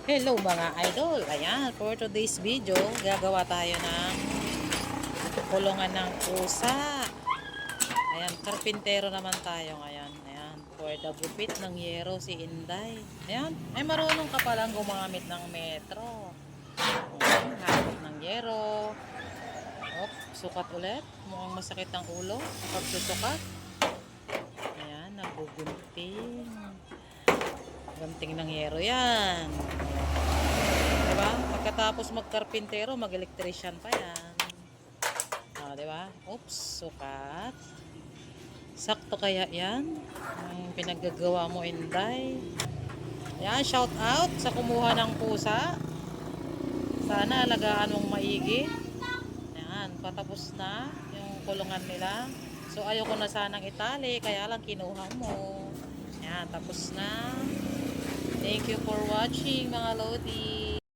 Hello mga idol. Ayan, for today's video, gagawa tayo ng kulungan ng pusa. Ayan, karpintero naman tayo ngayon. Ayan, for the gupit ng yero si Inday. Ayan, ay marunong ka palang gumamit ng metro. Ayan, hawak ng yero. Op, sukat ulit. Mukhang masakit ang ulo kapag susukat. Ayan, nagugunting. Gunting ng yero yan. Diba? Pagkatapos magkarpintero, mag-electrician pa yan. Diba? Oops, sukat. Sakto kaya yan? Ang pinaggagawa mo, Inday. Yan, shout out sa kumuha ng pusa. Sana alagaan mong maigi. Yan, patapos na yung kulungan nila. So, ayoko na sanang itali, kaya lang kinuha mo. Yan, tapos na. Thank you for watching mga Lodi.